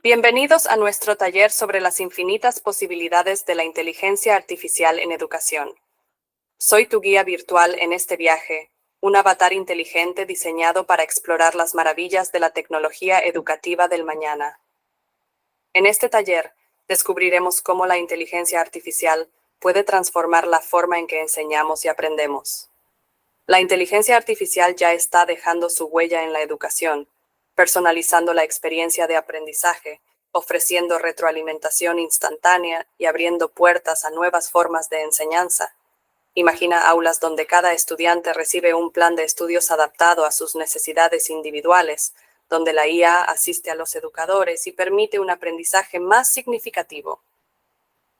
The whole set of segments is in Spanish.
Bienvenidos a nuestro taller sobre las infinitas posibilidades de la inteligencia artificial en educación. Soy tu guía virtual en este viaje, un avatar inteligente diseñado para explorar las maravillas de la tecnología educativa del mañana. En este taller, descubriremos cómo la inteligencia artificial puede transformar la forma en que enseñamos y aprendemos. La inteligencia artificial ya está dejando su huella en la educación, personalizando la experiencia de aprendizaje, ofreciendo retroalimentación instantánea y abriendo puertas a nuevas formas de enseñanza. Imagina aulas donde cada estudiante recibe un plan de estudios adaptado a sus necesidades individuales, donde la IA asiste a los educadores y permite un aprendizaje más significativo.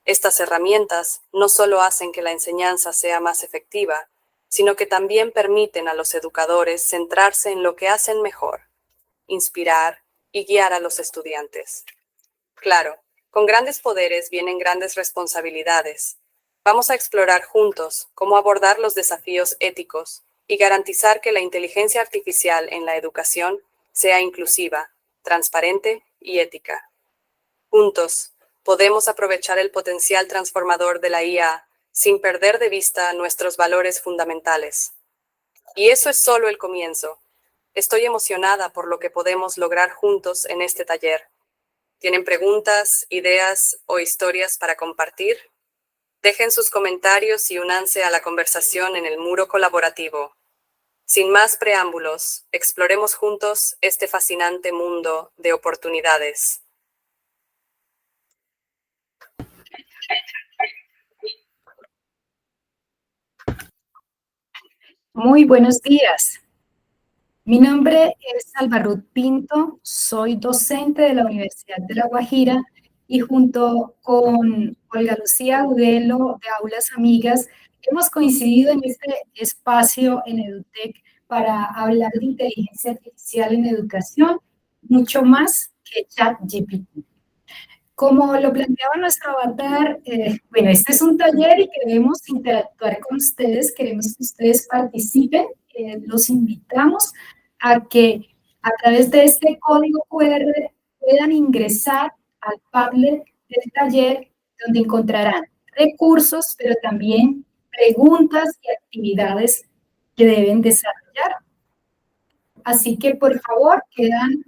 Estas herramientas no solo hacen que la enseñanza sea más efectiva, sino que también permiten a los educadores centrarse en lo que hacen mejor: inspirar y guiar a los estudiantes. Claro, con grandes poderes vienen grandes responsabilidades. Vamos a explorar juntos cómo abordar los desafíos éticos y garantizar que la inteligencia artificial en la educación sea inclusiva, transparente y ética. Juntos, podemos aprovechar el potencial transformador de la IA sin perder de vista nuestros valores fundamentales. Y eso es solo el comienzo. Estoy emocionada por lo que podemos lograr juntos en este taller. ¿Tienen preguntas, ideas o historias para compartir? Dejen sus comentarios y únanse a la conversación en el muro colaborativo. Sin más preámbulos, exploremos juntos este fascinante mundo de oportunidades. Muy buenos días. Mi nombre es Alba Ruth Pinto, soy docente de la Universidad de La Guajira y junto con Olga Lucía Agudelo de Aulas Amigas hemos coincidido en este espacio en EduTech para hablar de inteligencia artificial en educación, mucho más que ChatGPT. Como lo planteaba nuestro avatar, bueno, este es un taller y queremos interactuar con ustedes, queremos que ustedes participen, los invitamos a que a través de este código QR puedan ingresar al Padlet del taller, donde encontrarán recursos, pero también preguntas y actividades que deben desarrollar. Así que, por favor, quedan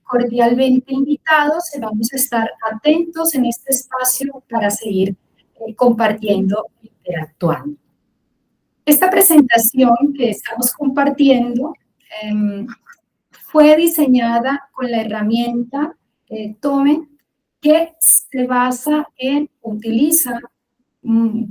cordialmente invitados. Vamos a estar atentos en este espacio para seguir compartiendo e interactuando. Esta presentación que estamos compartiendo fue diseñada con la herramienta Tome, que se basa utiliza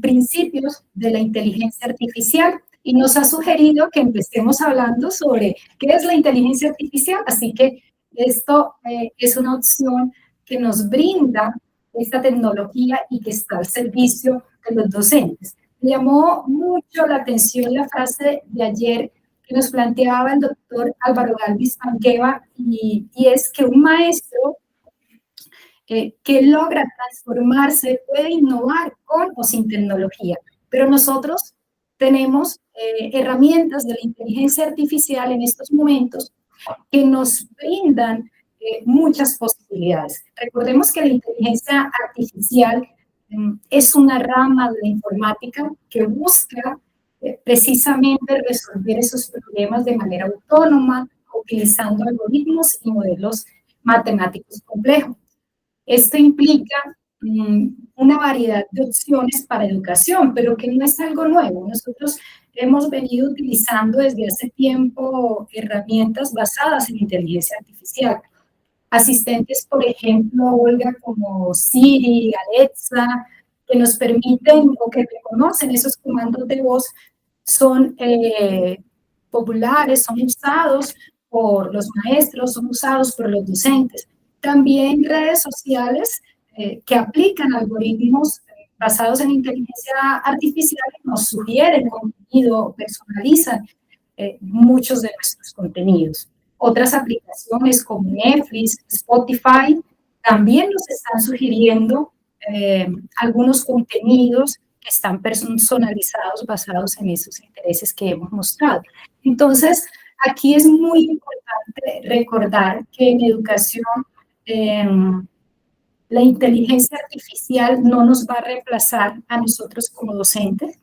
principios de la inteligencia artificial y nos ha sugerido que empecemos hablando sobre qué es la inteligencia artificial. Así que esto es una opción que nos brinda esta tecnología y que está al servicio de los docentes. Me llamó mucho la atención la frase de ayer que nos planteaba el doctor Álvaro Galvis Panqueva, y es que un maestro que logra transformarse puede innovar con o sin tecnología, pero nosotros tenemos herramientas de la inteligencia artificial en estos momentos que nos brindan muchas posibilidades. Recordemos que la inteligencia artificial es una rama de la informática que busca precisamente resolver esos problemas de manera autónoma, utilizando algoritmos y modelos matemáticos complejos. Esto implica una variedad de opciones para educación, pero que no es algo nuevo. Nosotros hemos venido utilizando desde hace tiempo herramientas basadas en inteligencia artificial. Asistentes, por ejemplo, Olga, como Siri, Alexa, que nos permiten o que reconocen esos comandos de voz, son populares, son usados por los maestros, son usados por los docentes. También redes sociales que aplican algoritmos basados en inteligencia artificial nos sugieren contenido, personalizan muchos de nuestros contenidos. Otras aplicaciones como Netflix, Spotify, también nos están sugiriendo algunos contenidos que están personalizados basados en esos intereses que hemos mostrado. Entonces, aquí es muy importante recordar que en educación La inteligencia artificial no nos va a reemplazar a nosotros como docentes.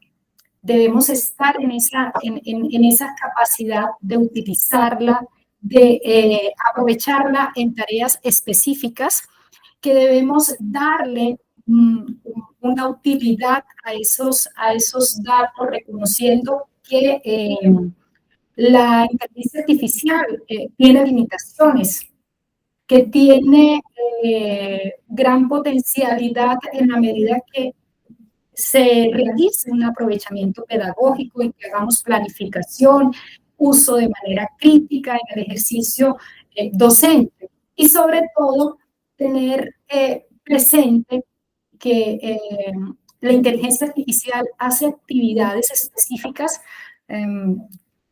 Debemos estar en esa capacidad de utilizarla, de aprovecharla en tareas específicas, que debemos darle una utilidad a esos datos, reconociendo que la inteligencia artificial tiene limitaciones, que tiene gran potencialidad en la medida que se realice un aprovechamiento pedagógico y que hagamos planificación, uso de manera crítica en el ejercicio docente y sobre todo tener presente que la inteligencia artificial hace actividades específicas eh,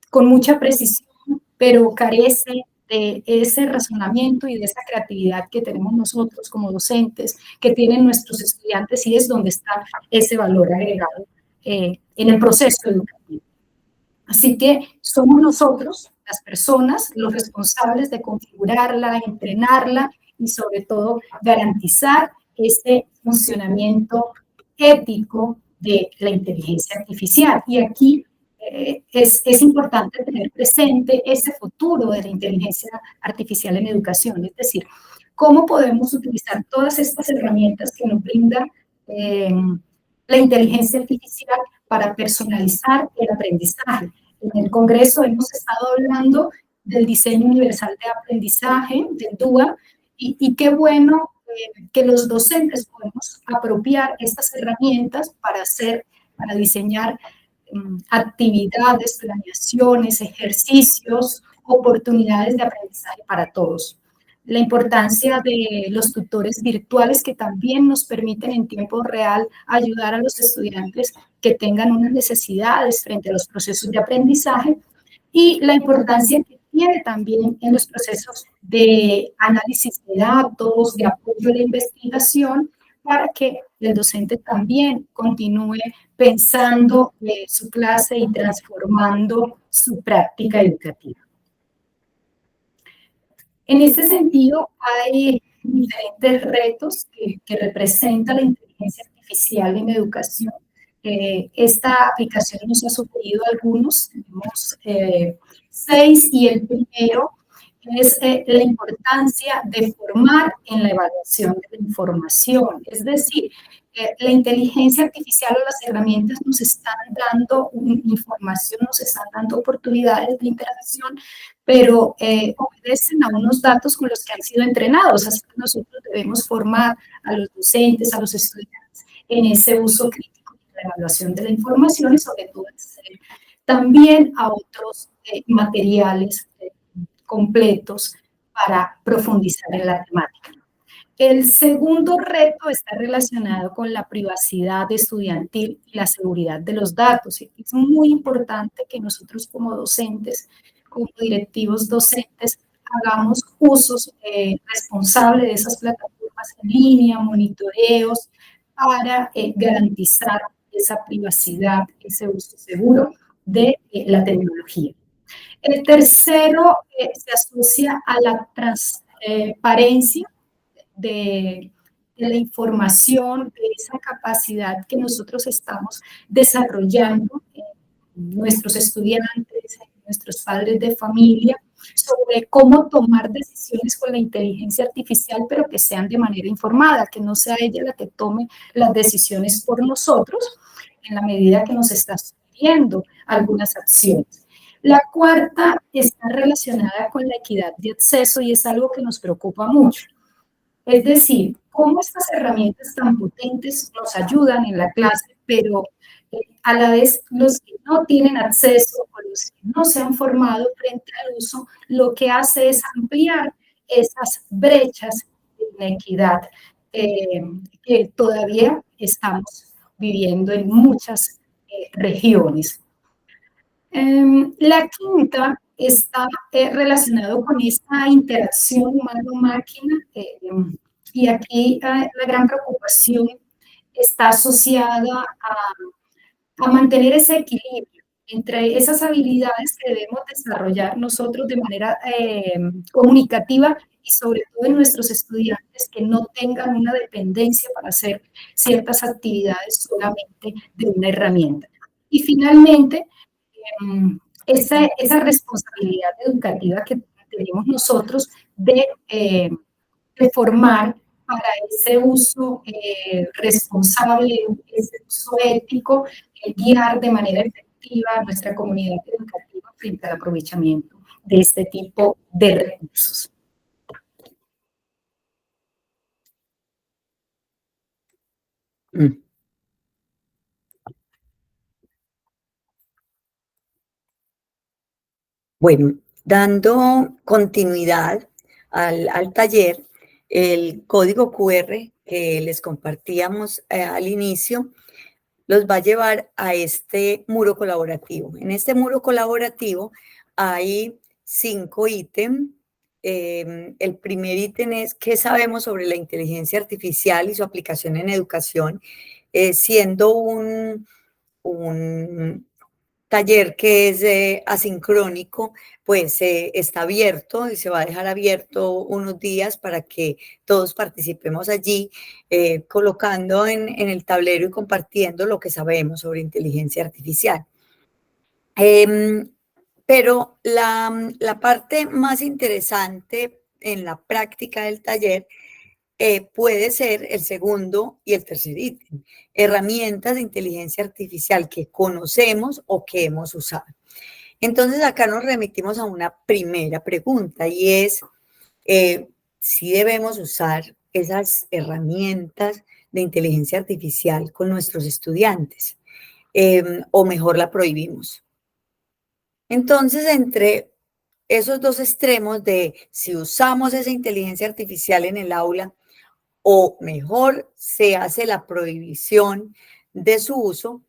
con mucha precisión, pero carece de ese razonamiento y de esa creatividad que tenemos nosotros como docentes, que tienen nuestros estudiantes, y es donde está ese valor agregado en el proceso educativo. Así que somos nosotros, las personas, los responsables de configurarla, entrenarla y sobre todo garantizar ese funcionamiento ético de la inteligencia artificial. Y aquí es importante tener presente ese futuro de la inteligencia artificial en educación, es decir, cómo podemos utilizar todas estas herramientas que nos brinda la inteligencia artificial para personalizar el aprendizaje. En el Congreso hemos estado hablando del diseño universal de aprendizaje, del DUA, y qué bueno que los docentes podemos apropiar estas herramientas para diseñar actividades, planeaciones, ejercicios, oportunidades de aprendizaje para todos. La importancia de los tutores virtuales que también nos permiten en tiempo real ayudar a los estudiantes que tengan unas necesidades frente a los procesos de aprendizaje, y la importancia que tiene también en los procesos de análisis de datos, de apoyo a la investigación, para que el docente también continúe pensando su clase y transformando su práctica educativa. En este sentido, hay diferentes retos que representa la inteligencia artificial en educación. Esta aplicación nos ha sugerido algunos, tenemos 6, y el primero es la importancia de formar en la evaluación de la información. Es decir, la inteligencia artificial o las herramientas nos están dando información, nos están dando oportunidades de interacción, pero obedecen a unos datos con los que han sido entrenados. Así que nosotros debemos formar a los docentes, a los estudiantes en ese uso crítico de la evaluación de la información, y sobre todo también a otros materiales completos para profundizar en la temática. El segundo reto está relacionado con la privacidad estudiantil y la seguridad de los datos. Es muy importante que nosotros como docentes, como directivos docentes, hagamos usos responsables de esas plataformas en línea, monitoreos, para garantizar esa privacidad, ese uso seguro de la tecnología. El tercero se asocia a la transparencia de la información, de esa capacidad que nosotros estamos desarrollando en nuestros estudiantes, en nuestros padres de familia, sobre cómo tomar decisiones con la inteligencia artificial, pero que sean de manera informada, que no sea ella la que tome las decisiones por nosotros, en la medida que nos está sugiriendo algunas acciones. La cuarta está relacionada con la equidad de acceso, y es algo que nos preocupa mucho. Es decir, cómo estas herramientas tan potentes nos ayudan en la clase, pero a la vez los que no tienen acceso o los que no se han formado frente al uso, lo que hace es ampliar esas brechas de inequidad que todavía estamos viviendo en muchas regiones. La quinta está relacionado con esta interacción humano-máquina, y aquí la gran preocupación está asociada a mantener ese equilibrio entre esas habilidades que debemos desarrollar nosotros de manera comunicativa y sobre todo en nuestros estudiantes que no tengan una dependencia para hacer ciertas actividades solamente de una herramienta. Y finalmente, esa responsabilidad educativa que tenemos nosotros de formar para ese uso responsable, ese uso ético, guiar de manera efectiva a nuestra comunidad educativa frente al aprovechamiento de este tipo de recursos. Bueno, dando continuidad al taller, el código QR que les compartíamos al inicio los va a llevar a este muro colaborativo. En este muro colaborativo hay 5 ítems. El primer ítem es qué sabemos sobre la inteligencia artificial y su aplicación en educación, siendo un taller que es asincrónico, pues está abierto y se va a dejar abierto unos días para que todos participemos allí, colocando en el tablero y compartiendo lo que sabemos sobre inteligencia artificial. Pero la parte más interesante en la práctica del taller puede ser el segundo y el tercer ítem, herramientas de inteligencia artificial que conocemos o que hemos usado. Entonces, acá nos remitimos a una primera pregunta y es si debemos usar esas herramientas de inteligencia artificial con nuestros estudiantes o mejor la prohibimos. Entonces, entre esos dos extremos de si usamos esa inteligencia artificial en el aula, o mejor se hace la prohibición de su uso,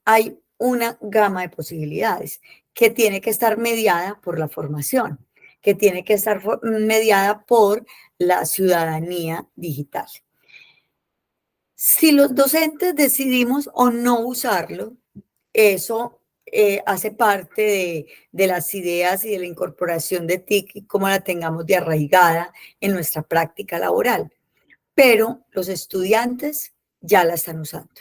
hay una gama de posibilidades que tiene que estar mediada por la formación, que tiene que estar mediada por la ciudadanía digital. Si los docentes decidimos o no usarlo, eso hace parte de las ideas y de la incorporación de TIC y cómo la tengamos de arraigada en nuestra práctica laboral. Pero los estudiantes ya la están usando.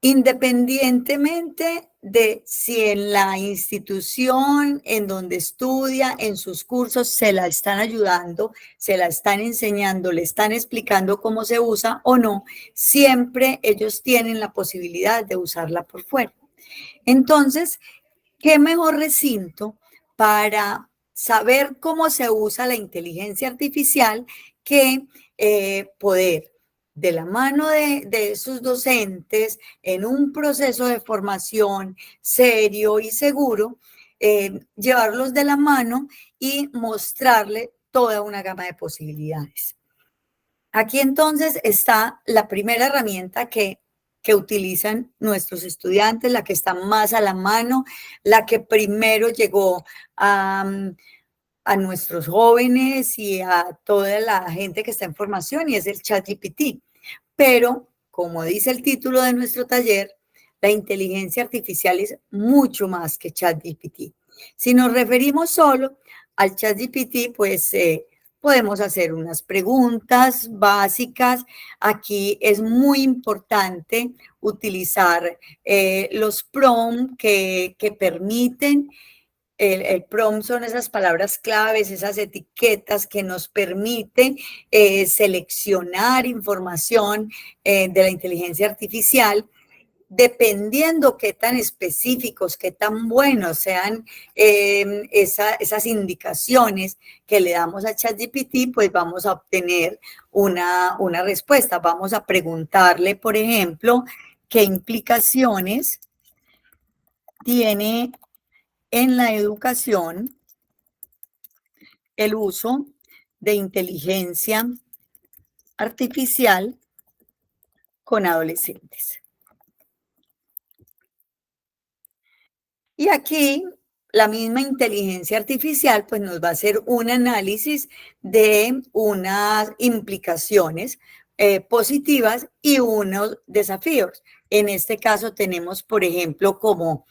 Independientemente de si en la institución en donde estudia, en sus cursos, se la están ayudando, se la están enseñando, le están explicando cómo se usa o no, siempre ellos tienen la posibilidad de usarla por fuera. Entonces, ¿qué mejor recinto para saber cómo se usa la inteligencia artificial que poder, de la mano de sus docentes, en un proceso de formación serio y seguro, llevarlos de la mano y mostrarle toda una gama de posibilidades? Aquí entonces está la primera herramienta que utilizan nuestros estudiantes, la que está más a la mano, la que primero llegó a nuestros jóvenes y a toda la gente que está en formación, y es el ChatGPT. Pero, como dice el título de nuestro taller, la inteligencia artificial es mucho más que ChatGPT. Si nos referimos solo al ChatGPT, pues podemos hacer unas preguntas básicas. Aquí es muy importante utilizar los prompts que permiten. El prompt son esas palabras claves, esas etiquetas que nos permiten seleccionar información de la inteligencia artificial, dependiendo qué tan específicos, qué tan buenos sean esas indicaciones que le damos a ChatGPT, pues vamos a obtener una respuesta. Vamos a preguntarle, por ejemplo, qué implicaciones tiene en la educación el uso de inteligencia artificial con adolescentes. Y aquí la misma inteligencia artificial pues nos va a hacer un análisis de unas implicaciones positivas y unos desafíos. En este caso tenemos, por ejemplo, como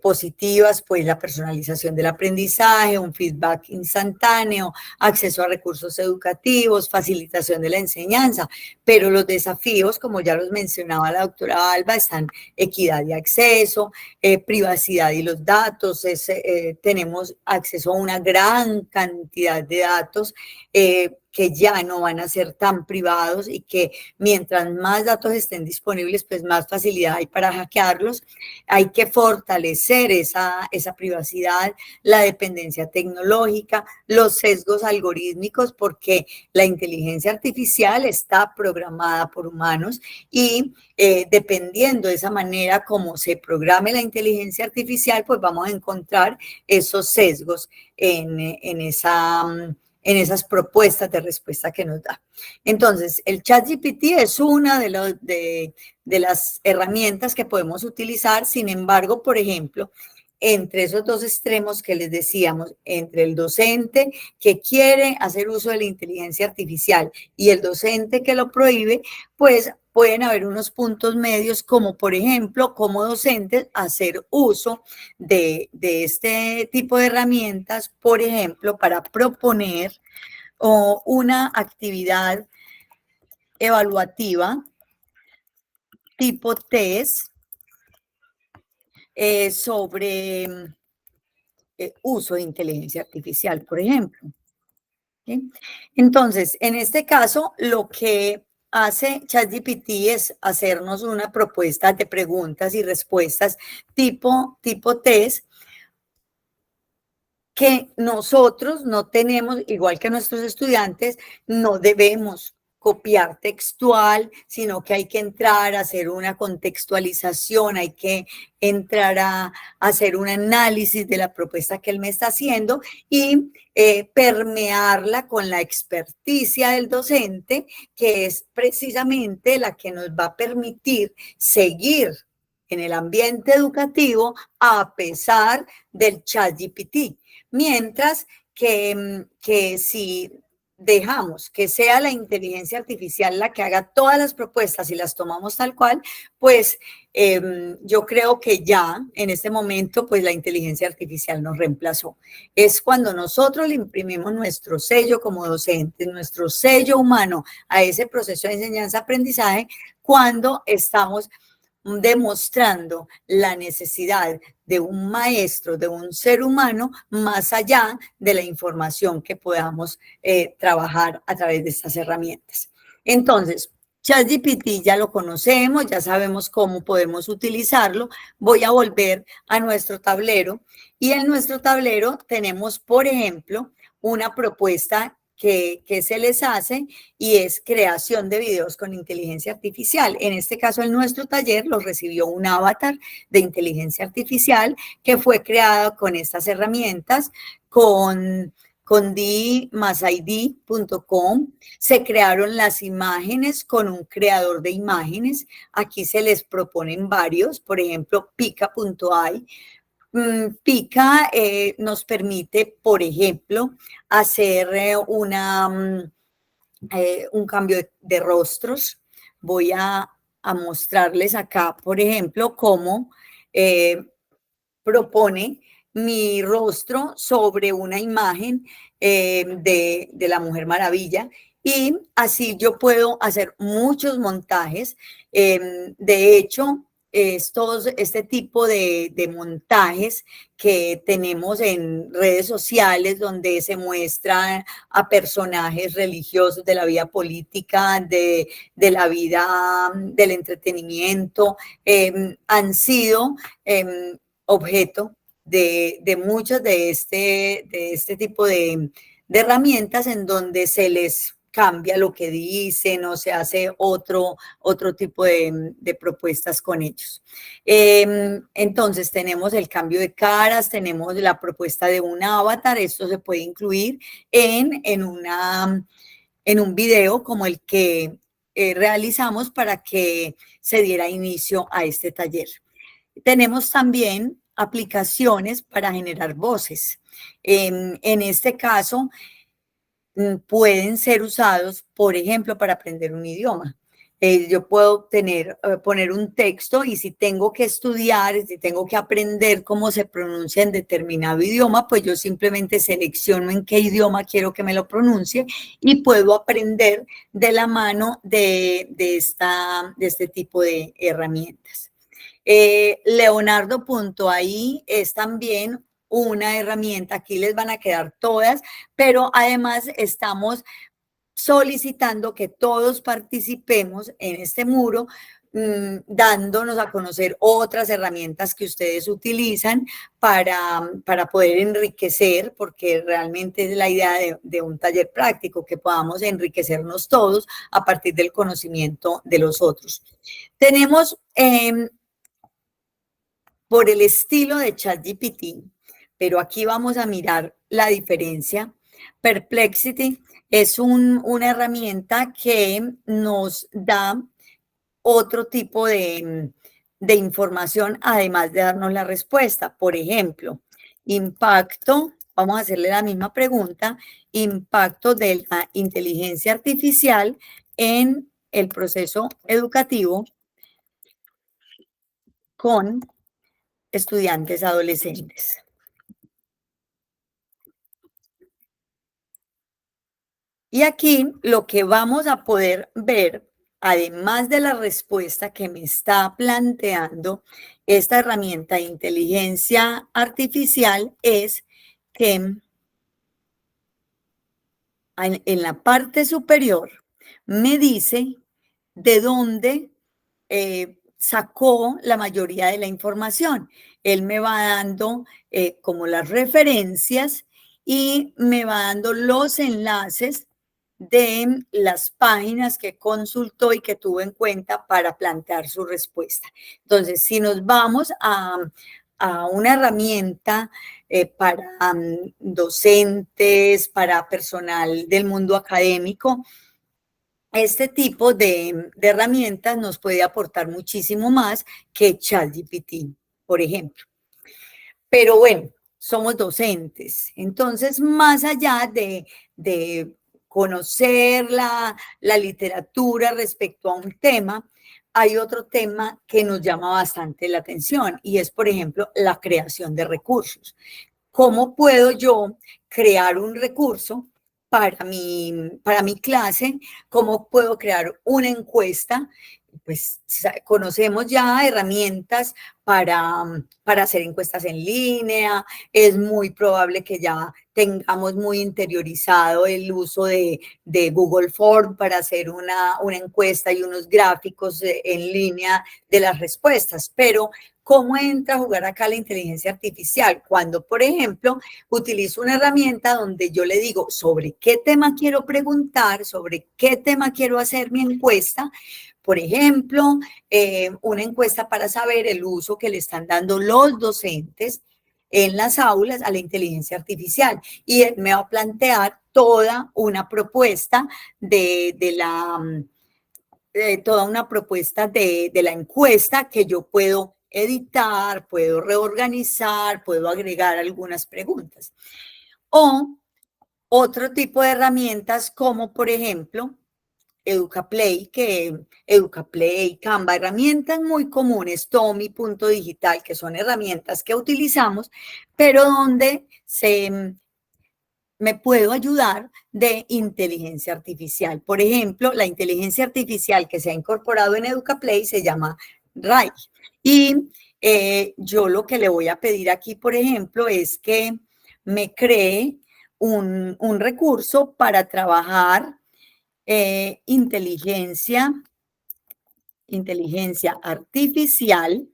positivas, pues la personalización del aprendizaje, un feedback instantáneo, acceso a recursos educativos, facilitación de la enseñanza, pero los desafíos, como ya los mencionaba la doctora Alba, están equidad de acceso, privacidad y los datos, tenemos acceso a una gran cantidad de datos que ya no van a ser tan privados y que mientras más datos estén disponibles, pues más facilidad hay para hackearlos. Hay que fortalecer esa privacidad, la dependencia tecnológica, los sesgos algorítmicos, porque la inteligencia artificial está programada por humanos y dependiendo de esa manera como se programe la inteligencia artificial, pues vamos a encontrar esos sesgos en esas propuestas de respuesta que nos da. Entonces, el ChatGPT es una de las herramientas que podemos utilizar. Sin embargo, por ejemplo, entre esos dos extremos que les decíamos, entre el docente que quiere hacer uso de la inteligencia artificial y el docente que lo prohíbe, pues pueden haber unos puntos medios, como por ejemplo, como docentes hacer uso de este tipo de herramientas, por ejemplo, para proponer una actividad evaluativa tipo test sobre uso de inteligencia artificial, por ejemplo. ¿Sí? Entonces, en este caso, lo que hace ChatGPT es hacernos una propuesta de preguntas y respuestas tipo test que nosotros no tenemos, igual que nuestros estudiantes, no debemos copiar textual, sino que hay que entrar a hacer una contextualización, hay que entrar a hacer un análisis de la propuesta que él me está haciendo y permearla con la experticia del docente, que es precisamente la que nos va a permitir seguir en el ambiente educativo a pesar del ChatGPT. Mientras que si dejamos que sea la inteligencia artificial la que haga todas las propuestas y las tomamos tal cual, pues yo creo que ya en este momento pues la inteligencia artificial nos reemplazó. Es cuando nosotros le imprimimos nuestro sello como docentes, nuestro sello humano a ese proceso de enseñanza-aprendizaje, cuando estamos demostrando la necesidad de un maestro, de un ser humano, más allá de la información que podamos trabajar a través de estas herramientas. Entonces, ChatGPT ya lo conocemos, ya sabemos cómo podemos utilizarlo. Voy a volver a nuestro tablero y en nuestro tablero tenemos, por ejemplo, una propuesta que se les hace y es creación de videos con inteligencia artificial. En este caso, en nuestro taller lo recibió un avatar de inteligencia artificial que fue creado con estas herramientas, con d+id.com. Se crearon las imágenes con un creador de imágenes. Aquí se les proponen varios, por ejemplo, pica.ai. Pica nos permite, por ejemplo, hacer un cambio de rostros. Voy a mostrarles acá, por ejemplo, cómo propone mi rostro sobre una imagen de la Mujer Maravilla. Y así yo puedo hacer muchos montajes. De hecho, este tipo de montajes que tenemos en redes sociales donde se muestran a personajes religiosos de la vida política, de la vida del entretenimiento, han sido objeto de muchos de este tipo de herramientas en donde se les cambia lo que dicen o se hace otro tipo de propuestas con ellos. Entonces tenemos el cambio de caras, tenemos la propuesta de un avatar. Esto se puede incluir en un video como el que realizamos para que se diera inicio a este taller. Tenemos también aplicaciones para generar voces. En este caso, pueden ser usados, por ejemplo, para aprender un idioma. Yo puedo poner un texto y si tengo que estudiar, si tengo que aprender cómo se pronuncia en determinado idioma, pues yo simplemente selecciono en qué idioma quiero que me lo pronuncie y puedo aprender de la mano de este tipo de herramientas. Leonardo.ai es también una herramienta, aquí les van a quedar todas, pero además estamos solicitando que todos participemos en este muro, dándonos a conocer otras herramientas que ustedes utilizan para poder enriquecer, porque realmente es la idea de un taller práctico, que podamos enriquecernos todos a partir del conocimiento de los otros. Tenemos, por el estilo de ChatGPT, pero aquí vamos a mirar la diferencia. Perplexity es una herramienta que nos da otro tipo de información, además de darnos la respuesta. Por ejemplo, impacto, vamos a hacerle la misma pregunta, impacto de la inteligencia artificial en el proceso educativo con estudiantes adolescentes. Y aquí lo que vamos a poder ver, además de la respuesta que me está planteando esta herramienta de inteligencia artificial, es que en la parte superior me dice de dónde sacó la mayoría de la información. Él me va dando como las referencias y me va dando los enlaces de las páginas que consultó y que tuvo en cuenta para plantear su respuesta. Entonces, si nos vamos a una herramienta para docentes, para personal del mundo académico, este tipo de herramientas nos puede aportar muchísimo más que ChatGPT, por ejemplo. Pero bueno, somos docentes, entonces más allá de conocer la literatura respecto a un tema, hay otro tema que nos llama bastante la atención y es, por ejemplo, la creación de recursos. ¿Cómo puedo yo crear un recurso para mi clase? ¿Cómo puedo crear una encuesta? Pues conocemos ya herramientas para hacer encuestas en línea. Es muy probable que ya tengamos muy interiorizado el uso de Google Form para hacer una encuesta y unos gráficos en línea de las respuestas. Pero ¿cómo entra a jugar acá la inteligencia artificial? Cuando, por ejemplo, utilizo una herramienta donde yo le digo sobre qué tema quiero preguntar, sobre qué tema quiero hacer mi encuesta. Por ejemplo, una encuesta para saber el uso que le están dando los docentes en las aulas a la inteligencia artificial. Y él me va a plantear toda una propuesta toda una propuesta de la encuesta que yo puedo editar, puedo reorganizar, puedo agregar algunas preguntas. O otro tipo de herramientas como, por ejemplo, Educaplay, Canva, herramientas muy comunes, Tomi, Punto Digital, que son herramientas que utilizamos, pero donde me puedo ayudar de inteligencia artificial. Por ejemplo, la inteligencia artificial que se ha incorporado en Educaplay se llama Rai. Y yo lo que le voy a pedir aquí, por ejemplo, es que me cree un recurso para trabajar inteligencia artificial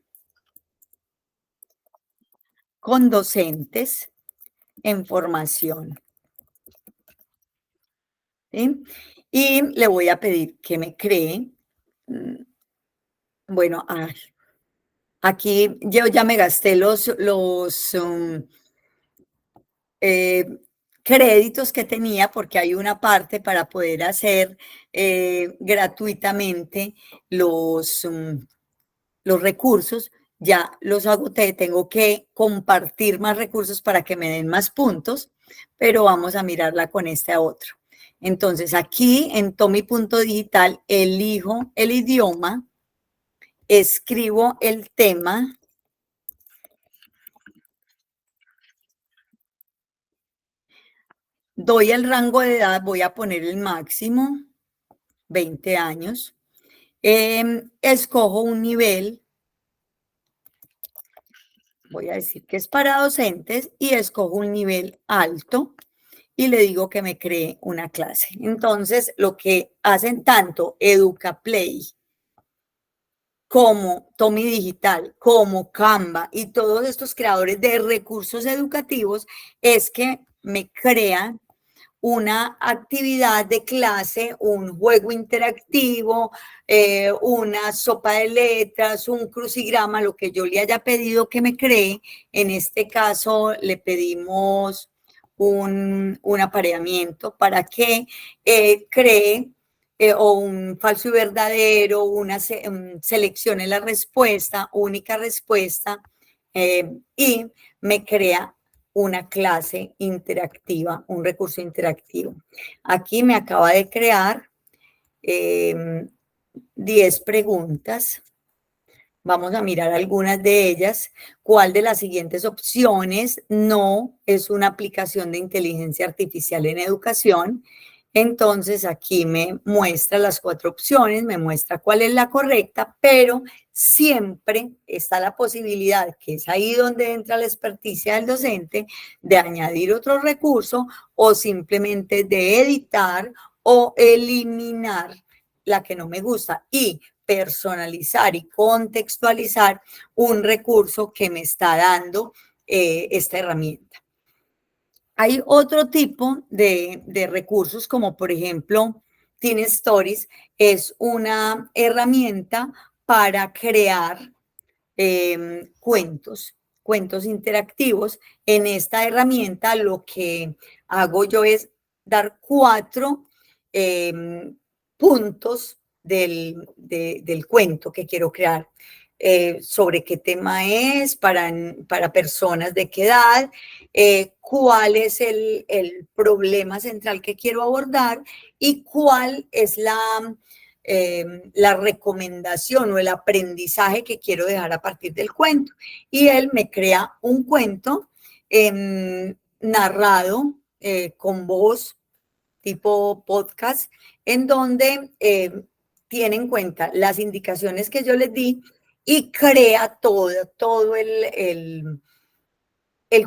con docentes en formación. ¿Sí? Y le voy a pedir que me cree. Bueno, aquí yo ya me gasté los créditos que tenía, porque hay una parte para poder hacer gratuitamente los recursos. Ya los agoté, tengo que compartir más recursos para que me den más puntos, pero vamos a mirarla con este otro. Entonces, aquí en Tomi.digital elijo el idioma, escribo el tema, doy el rango de edad, voy a poner el máximo, 20 años. Escojo un nivel, voy a decir que es para docentes, y escojo un nivel alto y le digo que me cree una clase. Entonces, lo que hacen tanto EducaPlay como Tomi Digital, como Canva y todos estos creadores de recursos educativos es que me crean una actividad de clase, un juego interactivo, una sopa de letras, un crucigrama, lo que yo le haya pedido que me cree. En este caso le pedimos un apareamiento para que cree o un falso y verdadero, seleccione la respuesta, única respuesta, y me crea una clase interactiva, un recurso interactivo. Aquí me acaba de crear 10 preguntas. Vamos a mirar algunas de ellas. ¿Cuál de las siguientes opciones no es una aplicación de inteligencia artificial en educación? Entonces, aquí me muestra las 4 opciones, me muestra cuál es la correcta, pero siempre está la posibilidad, que es ahí donde entra la experticia del docente, de añadir otro recurso o simplemente de editar o eliminar la que no me gusta y personalizar y contextualizar un recurso que me está dando esta herramienta. Hay otro tipo de recursos, como por ejemplo, Teen Stories, es una herramienta para crear cuentos interactivos. En esta herramienta lo que hago yo es dar 4 puntos del cuento que quiero crear. Sobre qué tema es, para personas de qué edad, cuál es el problema central que quiero abordar y cuál es la recomendación o el aprendizaje que quiero dejar a partir del cuento. Y él me crea un cuento narrado con voz, tipo podcast, en donde tiene en cuenta las indicaciones que yo les di y crea todo el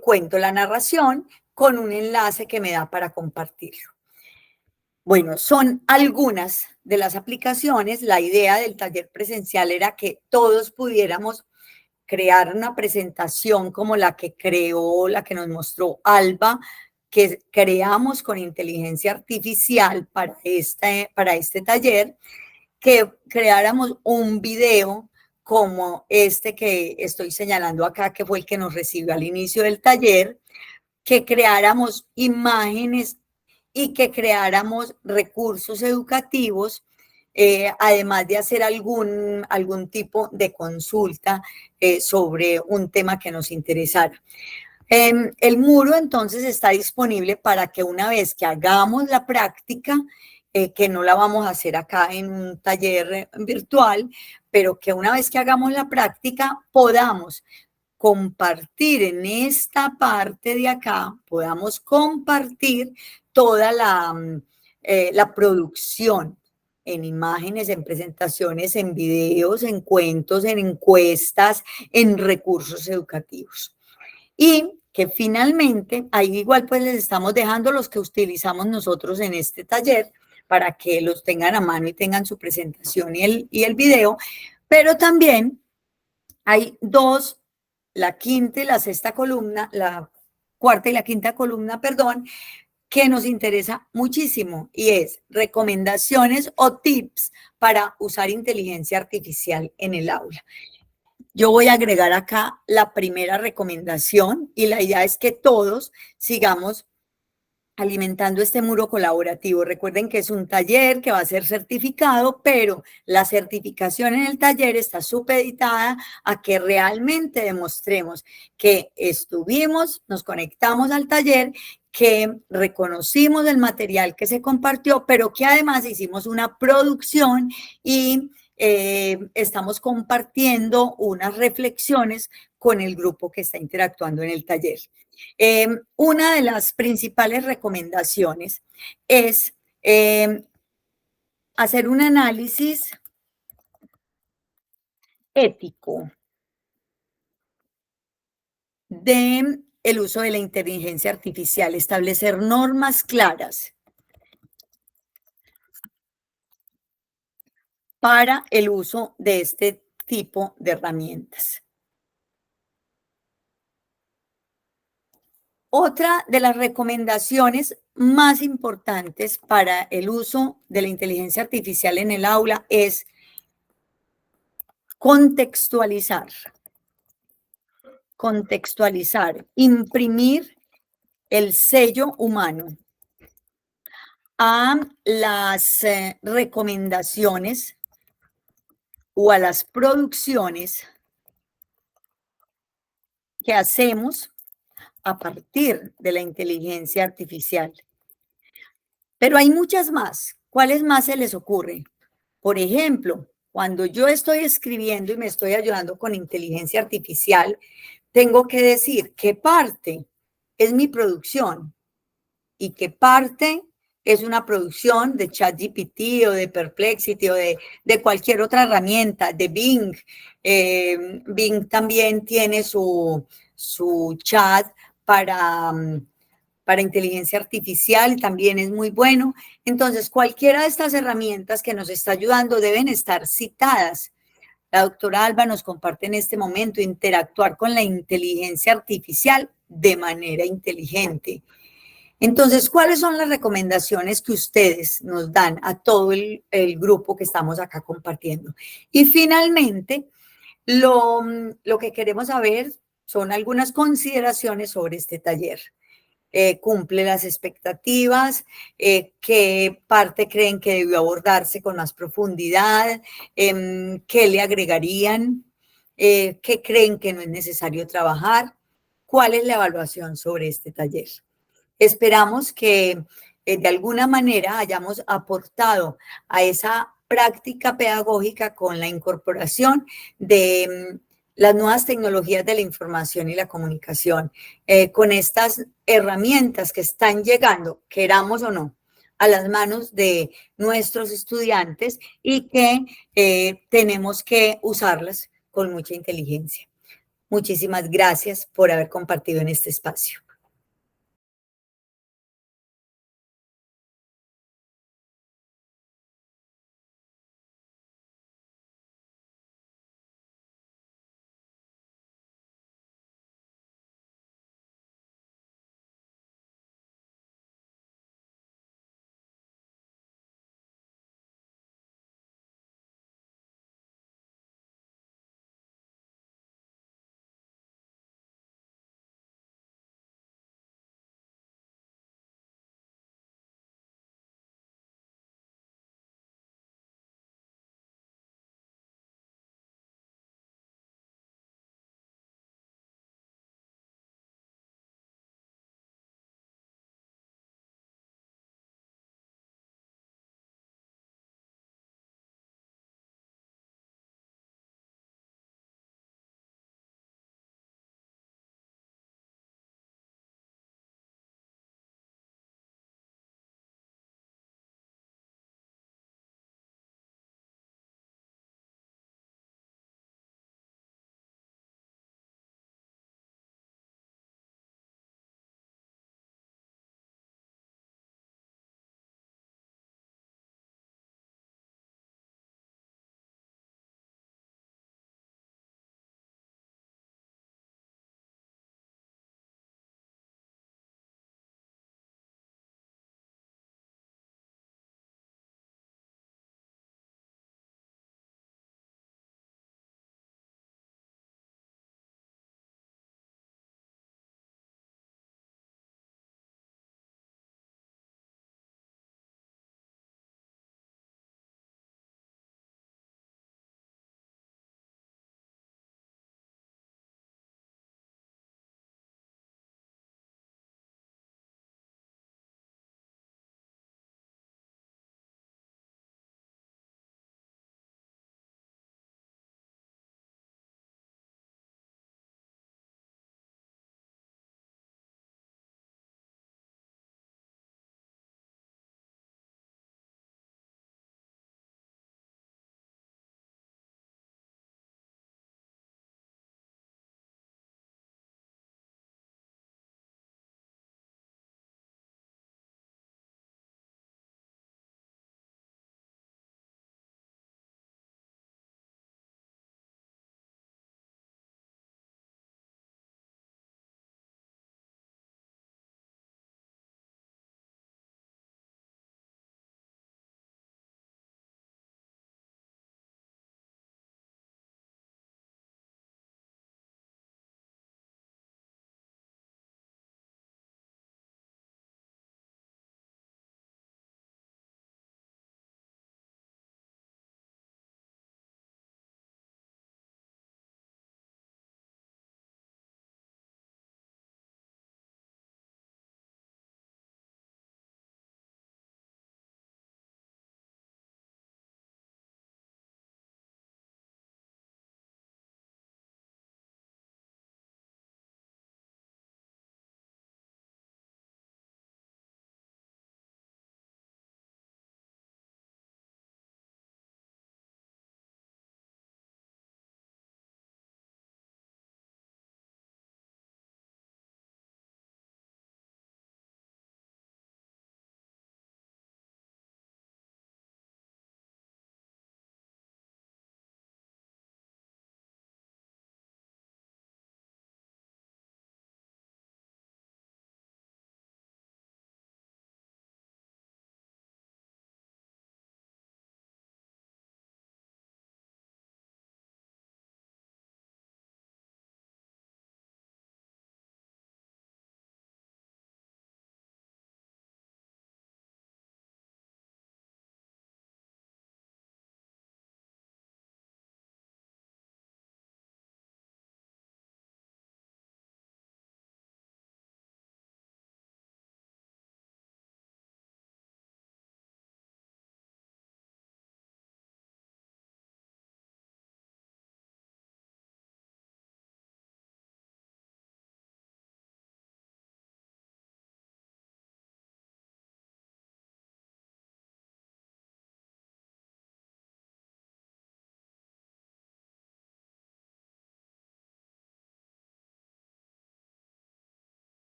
cuento, la narración, con un enlace que me da para compartirlo. Bueno, son algunas de las aplicaciones. La idea del taller presencial era que todos pudiéramos crear una presentación como la que creó, la que nos mostró Alba, que creamos con inteligencia artificial para este taller, que creáramos un video como este que estoy señalando acá, que fue el que nos recibió al inicio del taller, que creáramos imágenes y que creáramos recursos educativos, además de hacer algún tipo de consulta sobre un tema que nos interesara. El muro entonces está disponible para que una vez que hagamos la práctica, que no la vamos a hacer acá en un taller virtual, pero que una vez que hagamos la práctica podamos compartir en esta parte de acá, podamos compartir toda la producción en imágenes, en presentaciones, en videos, en cuentos, en encuestas, en recursos educativos. Y que finalmente, ahí igual pues les estamos dejando los que utilizamos nosotros en este taller para que los tengan a mano y tengan su presentación y el video, pero también hay 2, la quinta y la sexta columna, la cuarta y la quinta columna, perdón, que nos interesa muchísimo y es recomendaciones o tips para usar inteligencia artificial en el aula. Yo voy a agregar acá la primera recomendación y la idea es que todos sigamos alimentando este muro colaborativo. Recuerden que es un taller que va a ser certificado, pero la certificación en el taller está supeditada a que realmente demostremos que estuvimos, nos conectamos al taller, que reconocimos el material que se compartió, pero que además hicimos una producción y estamos compartiendo unas reflexiones con el grupo que está interactuando en el taller. Una de las principales recomendaciones es hacer un análisis ético del uso de la inteligencia artificial, establecer normas claras para el uso de este tipo de herramientas. Otra de las recomendaciones más importantes para el uso de la inteligencia artificial en el aula es contextualizar, imprimir el sello humano a las recomendaciones o a las producciones que hacemos a partir de la inteligencia artificial. Pero hay muchas más. ¿Cuáles más se les ocurre? Por ejemplo, cuando yo estoy escribiendo y me estoy ayudando con inteligencia artificial, tengo que decir qué parte es mi producción y qué parte es una producción de ChatGPT o de Perplexity o de cualquier otra herramienta, de Bing. Bing también tiene su chat para inteligencia artificial, también es muy bueno. Entonces, cualquiera de estas herramientas que nos está ayudando deben estar citadas. La doctora Alba nos comparte en este momento interactuar con la inteligencia artificial de manera inteligente. Entonces, ¿cuáles son las recomendaciones que ustedes nos dan a todo el grupo que estamos acá compartiendo? Y finalmente, lo que queremos saber son algunas consideraciones sobre este taller. ¿Cumple las expectativas? ¿Qué parte creen que debió abordarse con más profundidad? ¿Qué le agregarían? ¿Qué creen que no es necesario trabajar? ¿Cuál es la evaluación sobre este taller? Esperamos que de alguna manera hayamos aportado a esa práctica pedagógica con la incorporación de las nuevas tecnologías de la información y la comunicación, con estas herramientas que están llegando, queramos o no, a las manos de nuestros estudiantes y que tenemos que usarlas con mucha inteligencia. Muchísimas gracias por haber compartido en este espacio.